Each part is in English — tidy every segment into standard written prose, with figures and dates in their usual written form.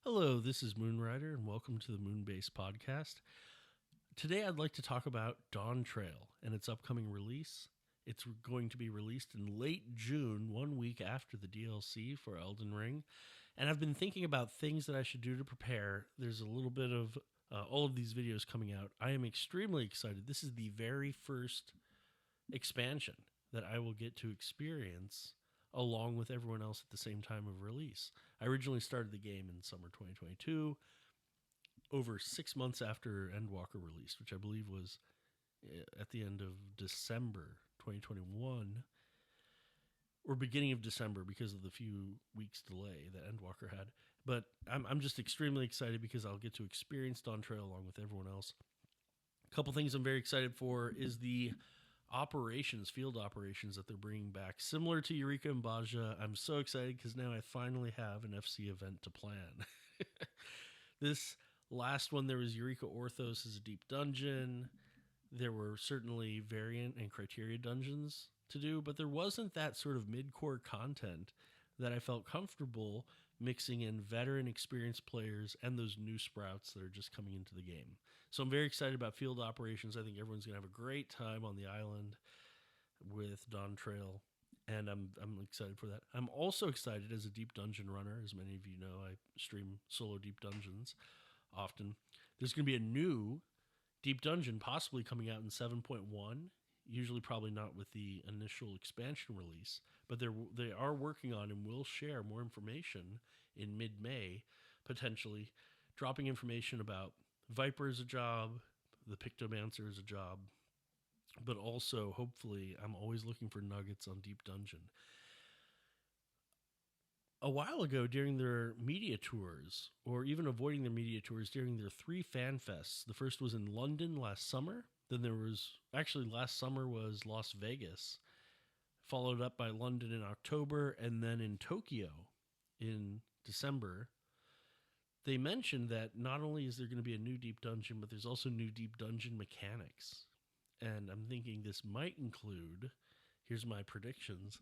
Hello, this is Moonrider, and welcome to the Moonbase Podcast. Today, I'd like to talk about Dawntrail and its upcoming release. It's going to be released in late June, 1 week after the DLC for Elden Ring. And I've been thinking about things that I should do to prepare. There's a little bit of all of these videos coming out. I am extremely excited. This is the very first expansion that I will get to experience along with everyone else at the same time of release. I originally started the game in summer 2022, over 6 months after Endwalker released, which I believe was at the end of December 2021 or beginning of December because of the few weeks delay that Endwalker had. But I'm just extremely excited because I'll get to experience Dawntrail along with everyone else. A couple things I'm very excited for is the field operations that they're bringing back, similar to Eureka and Baja. I'm so excited because now I finally have an FC event to plan. This last one, there was Eureka Orthos as a deep dungeon. There were certainly variant and criteria dungeons to do, but there wasn't that sort of mid-core content that I felt comfortable mixing in veteran experienced players and those new sprouts that are just coming into the game. So I'm very excited about field operations. I think everyone's going to have a great time on the island with Dawntrail, and I'm excited for that. I'm also excited as a deep dungeon runner. As many of you know, I stream solo deep dungeons often. There's going to be a new deep dungeon possibly coming out in 7.1. Usually probably not with the initial expansion release, but they are working on and will share more information in mid-May, potentially dropping information about Viper as a job, the Pictomancer as a job, but also, hopefully, I'm always looking for nuggets on Deep Dungeon. A while ago, during their media tours, or even avoiding their media tours during their 3 fan fests, the first was in London last summer. Then there was, actually last summer was Las Vegas, followed up by London in October, and then in Tokyo in December. They mentioned that not only is there going to be a new Deep Dungeon, but there's also new Deep Dungeon mechanics. And I'm thinking this might include, here's my predictions,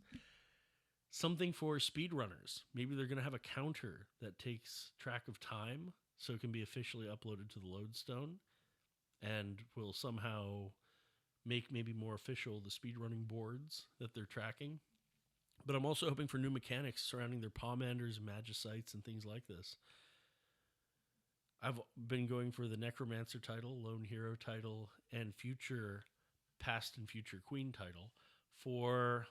something for speedrunners. Maybe they're going to have a counter that takes track of time so it can be officially uploaded to the Lodestone, and will somehow make maybe more official the speedrunning boards that they're tracking. But I'm also hoping for new mechanics surrounding their Pomanders, Magicites, and things like this. I've been going for the Necromancer title, Lone Hero title, and future Past and Future Queen title for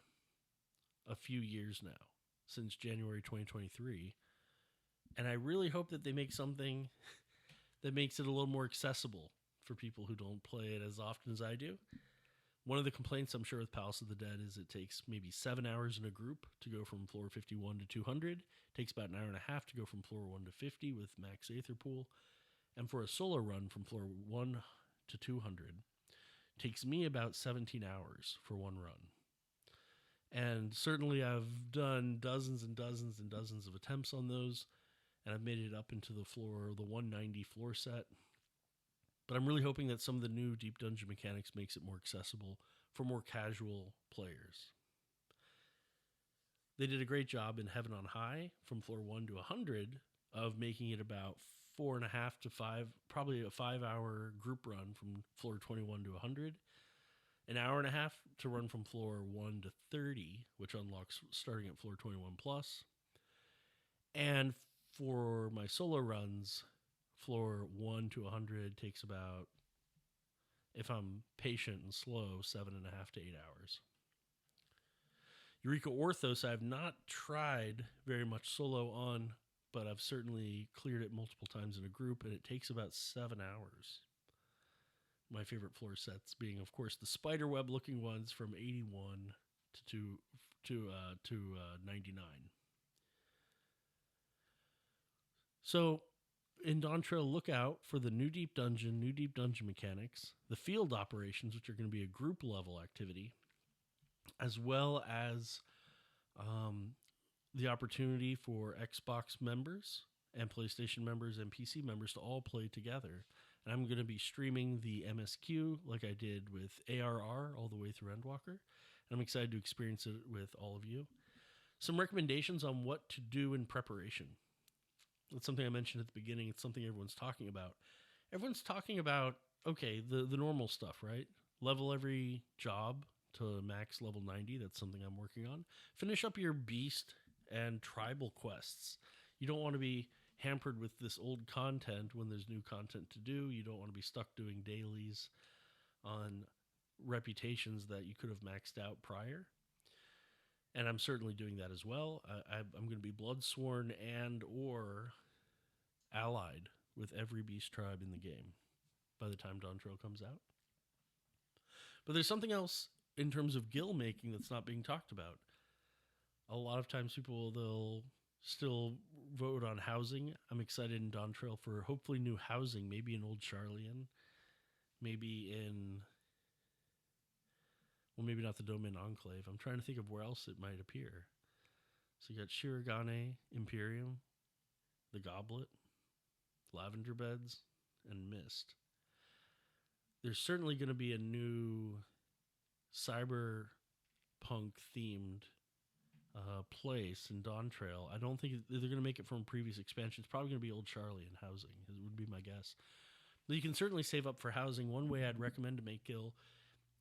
a few years now, since January 2023. And I really hope that they make something that makes it a little more accessible for people who don't play it as often as I do. One of the complaints I'm sure with Palace of the Dead is it takes maybe 7 hours in a group to go from floor 51 to 200. It takes about an hour and a half to go from floor 1 to 50 with max Aether Pool. And for a solo run from floor 1 to 200, it takes me about 17 hours for one run. And certainly I've done dozens and dozens and dozens of attempts on those, and I've made it up into the 190 floor set. But I'm really hoping that some of the new Deep Dungeon mechanics makes it more accessible for more casual players. They did a great job in Heaven on High from floor 1 to 100 of making it about 4.5 to 5, probably a 5-hour group run from floor 21 to 100. An hour and a half to run from floor 1 to 30, which unlocks starting at floor 21 plus. And for my solo runs, floor 1 to 100 takes about, if I'm patient and slow, 7.5 to 8 hours. Eureka Orthos, I have not tried very much solo on, but I've certainly cleared it multiple times in a group, and it takes about 7 hours. My favorite floor sets being, of course, the spiderweb-looking ones from 81 to 99. So, in Dawntrail, look out for the new Deep Dungeon mechanics, the field operations, which are going to be a group-level activity, as well as the opportunity for Xbox members and PlayStation members and PC members to all play together. And I'm going to be streaming the MSQ like I did with ARR all the way through Endwalker. And I'm excited to experience it with all of you. Some recommendations on what to do in preparation. That's something I mentioned at the beginning. It's something everyone's talking about. Everyone's talking about, okay, the normal stuff, right? Level every job to max level 90. That's something I'm working on. Finish up your beast and tribal quests. You don't want to be hampered with this old content when there's new content to do. You don't want to be stuck doing dailies on reputations that you could have maxed out prior. And I'm certainly doing that as well. I'm going to be bloodsworn and or allied with every beast tribe in the game by the time Dawntrail comes out. But there's something else in terms of guild making that's not being talked about. A lot of times they'll still vote on housing. I'm excited in Dawntrail for hopefully new housing, maybe in Old Charlian, maybe in, well, maybe not the Domain Enclave. I'm trying to think of where else it might appear. So you got Shirogane, Imperium, the Goblet, Lavender Beds, and Mist. There's certainly going to be a new cyberpunk themed place in Dawntrail. I don't think they're going to make it from previous expansions. It's probably going to be Old Charlie and housing. It would be my guess. But you can certainly save up for housing. One way I'd recommend to make Gil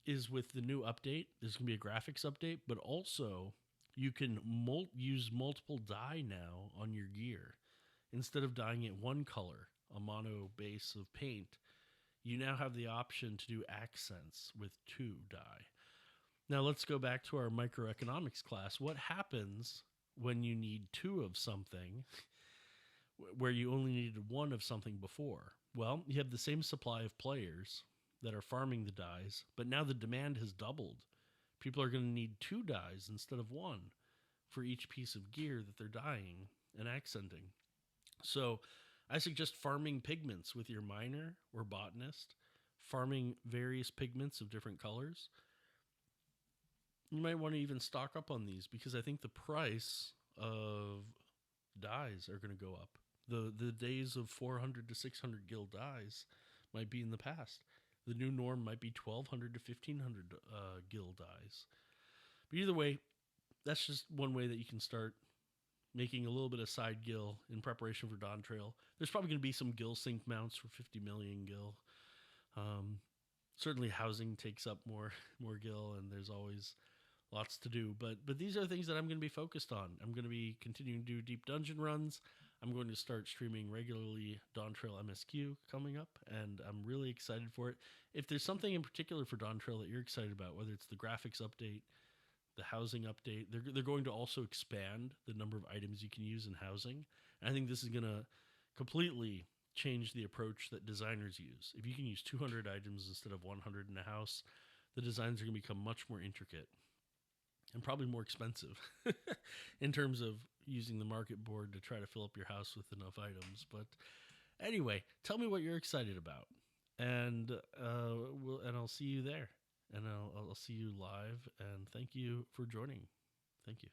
is with the new update. There's going to be a graphics update, but also you can use multiple dye now on your gear. Instead of dyeing it one color, a mono base of paint, you now have the option to do accents with 2 dye. Now let's go back to our microeconomics class. What happens when you need 2 of something where you only needed 1 of something before? Well, you have the same supply of players that are farming the dyes, but now the demand has doubled. People are going to need 2 dyes instead of 1 for each piece of gear that they're dyeing and accenting. So I suggest farming pigments with your miner or botanist, farming various pigments of different colors. You might want to even stock up on these because I think the price of dyes are going to go up. The days of 400 to 600 gil dyes might be in the past. The new norm might be 1,200 to 1,500 gil dyes. But either way, that's just one way that you can start making a little bit of side gil in preparation for Dawntrail. There's probably going to be some gil sync mounts for 50 million gil. Certainly housing takes up more gil, and there's always lots to do. But these are things that I'm going to be focused on. I'm going to be continuing to do deep dungeon runs. I'm going to start streaming regularly Dawntrail MSQ coming up, and I'm really excited for it. If there's something in particular for Dawntrail that you're excited about, whether it's the graphics update, the housing update, they're going to also expand the number of items you can use in housing. And I think this is going to completely change the approach that designers use. If you can use 200 items instead of 100 in a house, the designs are going to become much more intricate and probably more expensive in terms of using the market board to try to fill up your house with enough items. But anyway, tell me what you're excited about, and I'll see you there, and I'll see you live. And thank you for joining. Thank you.